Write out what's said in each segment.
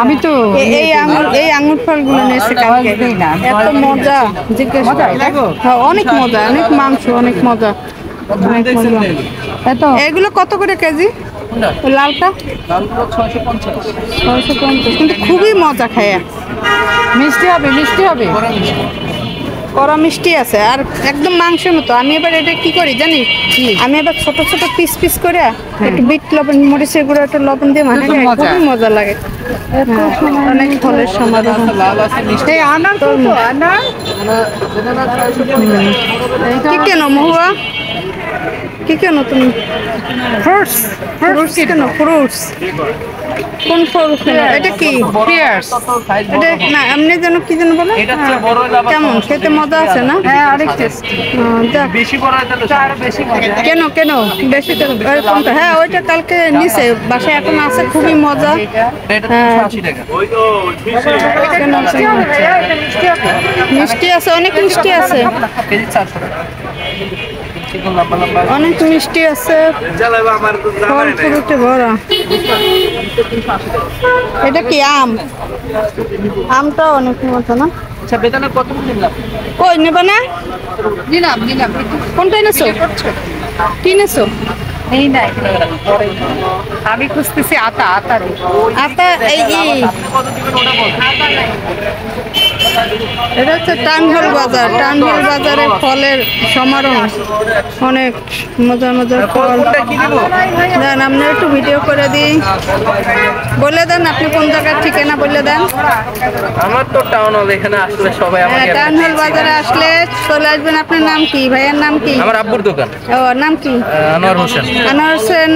আমি তো এই আঙুর ফলগুলো নিয়েছি কালকে, এত মজা, জিজ্ঞেস হ্যাঁ অনেক মজা, অনেক মাংস, অনেক মজা, অনেক মজা। এগুলো কত করে কেজি? লালটা 650, কিন্তু খুবই মজা খায়। মিষ্টি হবে, মিষ্টি হবে, কড়া মিষ্টি আছে আর একদম মাংসের মতো। আমি এবার এটা কি করি জানিস, আমি এবার ছোট ছোট পিস পিস করে একটু বিট লবণ, মরিচের গুঁড়ো, একটা লবণ দিয়ে মাখা খাই, খুবই মজা লাগে। অনেক ফলের সমারোহ। কি কেন মহুয়া, কি কেন তুমি? ফ্রুটস, ফ্রুটস কেন? ফ্রুটস কোন ফ্রুটস? এটা কি পিয়ার্স? এটা না, এমনি যেন কি যেন বলে, কেমন খেতে মজা আছে না? হ্যাঁ অনেক টেস্টি। বেশি বড় তাহলে বেশি মজা। কেন কেন বেশি? কোনটা? হ্যাঁ ওইটা কালকে নিচে বাসায় এখন আছে, খুবই মজা। হ্যাঁ মিষ্টি আছে, অনেক মিষ্টি আছে, অনেক মিষ্টি আছে, ফল ফ্রুটে ভরা। এটা কি আম? আমটা অনেক মজা না? কই নেবা না? কোনটা এনেছো? কি এনেছো? আমি খুঁজতেছি আতা। আতা এই এটা হচ্ছে টাউনহল বাজার। টাউনহল বাজারে ফলের সমারোহ, অনেক মজার মজার ফল। দেন আপনি একটু ভিডিও করে দিই, বলে দেন আপনি কোন জায়গার ঠিকানা বলে দেন। আমার তো টাউনহল, এখানে আসলে সবাই আমাকে টাউনহল বাজারে আসলে চলে আসবেন। আপনার নাম কি? ভাইয়ের নাম কি? আমার আব্বুর দোকান। ও নাম কি? আনোয়ার হোসেন। আনোয়ার হোসেন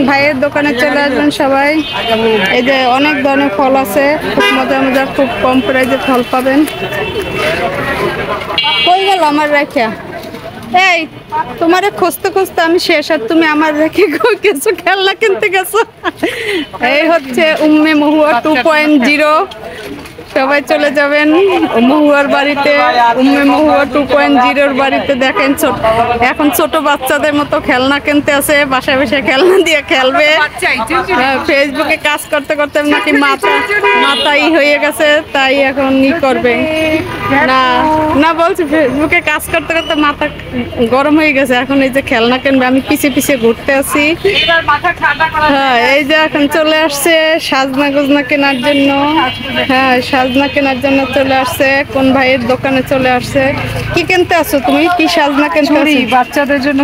ভাইয়ের দোকানে চলে আসবেন সবাই। এই যে অনেক ধরনের ফল আছে, খুব মজার মজার, খুব কম প্রাইসে ফল পাবেন। কই গেল আমার রেখা? এই তোমারে খুঁজতে খুঁজতে আমি শেষ, আর তুমি আমার রেখে কিছু খেলনা কিনতে গেছো। এই হচ্ছে উম্মে মহুয়া 2.0। সবাই চলে যাবেন মহুয়ার বাড়িতে, উম্মে মহুয়া 2.0-র বাড়িতে। দেখেন এখন ছোট বাচ্চাদের মতো খেলনা কিনতে আছে, বাসায় বসে খেলনা দিয়ে খেলবে। ফেসবুকে কাজ করতে করতে নাকি মাথাই হয়ে গেছে, তাই এখন ই করবে না না বলছি, ফেসবুকে কাজ করতে করতে মাথা গরম হয়ে গেছে, এখন এই যে খেলনা কিনবে। আমি পিছিয়ে পিছিয়ে ঘুরতে আছি। হ্যাঁ এই যে এখন চলে আসছে সাজনা গোজনা কেনার জন্য। হ্যাঁ সাজনা কেনার জন্য চলে আসছে, কোন ভাইয়ের দোকানে চলে আসছে। কি কিনতে আসছো তুমি? কি সাজনা কিনতে আসছো? বাচ্চাদের জন্য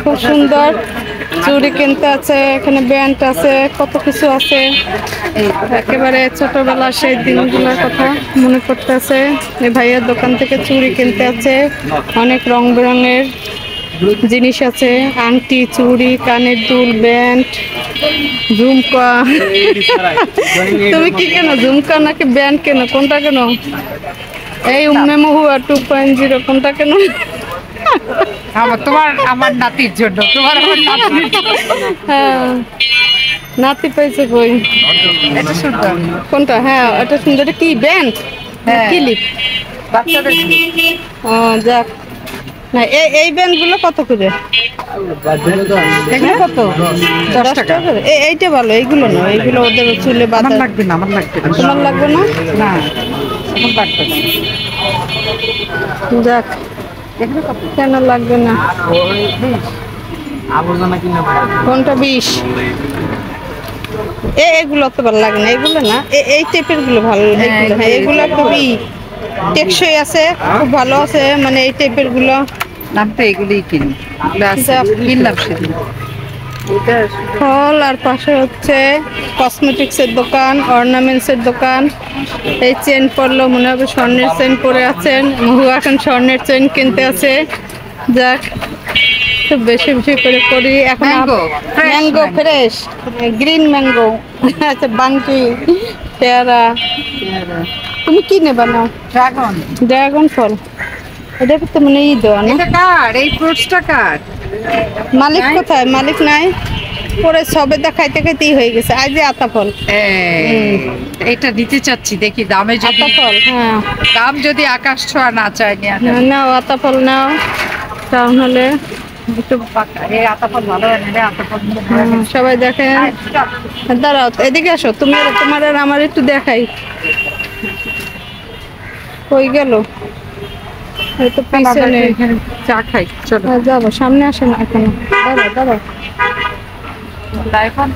খুব সুন্দর চুড়ি কিনতে আছে, এখানে ব্যান্ড আছে, কত কিছু আছে। একেবারে ছোটবেলা সেই দিনগুলোর কথা মনে করতে আছে। এই ভাইয়ের দোকান থেকে চুড়ি কিনতে আছে, অনেক রং বেরঙের জিনিস আছে, আংটি, চুড়ি, কানের দুল, ব্যান্ড, ঝুমকা। তুমি কি কেন, ঝুমকা নাকি ব্যান্ড কেন? কোনটা কেন? এই উম্মে মহুয়া 2.0 কোনটা কেন? আমার নাতির জন্য। তোমার হ্যাঁ নাতি পাইছে কই? কোনটা? হ্যাঁ এটা সুন্দর। এটা কি ব্যান্ড? ক্লিপ, বাচ্চাদের। ও যাক না, এই ব্যান্ডগুলো কত করে? কত? 10 টাকা। এইটা ভালো, এইগুলো না, এইগুলো ওদের চুলে বাঁধা লাগবে না। আমার লাগবে না। তোমার লাগবে না? না আমার লাগবে না। যাক কেন লাগবে না? কোনটা 20? এগুলো তো ভালো লাগে না, এগুলো না, এই টাইপের গুলো ভালো। হ্যাঁ এগুলো খুবই টেকসই আছে, খুব ভালো আছে, মানে এই টাইপের গুলো। নামতে এগুলোই কিনি, কিনলাম সেদিন। ফল আর পাশে হচ্ছে কসমেটিক্সের দোকান, অর্নামেন্টসের দোকান। এই চেন পরলো মনে হবে স্বর্ণের চেন পরে আছেন। মহুয়া এখন স্বর্ণের চেন কিনতে আছে। যাক খুব বেশি বেশি করে করি এখন। ম্যাঙ্গো ফ্রেশ, গ্রিন ম্যাঙ্গো, আচ্ছা বাঙ্কি, পেয়ারা। তুমি কি নেবা না? ড্রাগন ফল। এটা তো মানে ই দেওয়া না? এই ফ্রুটসটা কার? মালিক কোথায়? মালিক নাই, পরে সবে দেখাইতে খাইতেই হয়ে গেছে। আজ যে আতা ফল, এটা দিতে চাচ্ছি, দেখি দামে যদি আতা ফল। হ্যাঁ দাম যদি আকাশ ছোঁয়া না চায়, নাও আতা ফল নাও তাহলে। একটু এই আতাপন ভালো হয় না রে, আতাপন সবাই দেখেন। দাঁড়াও, এদিকে আসো, তুমি তোমার আর আমার একটু দেখাই। কই গেল? এই তো পিছনে। চা খাই চলো। হ্যাঁ, যাবো, সামনে আসে না এখনো। দাঁড়াও দাঁড়াও। Life on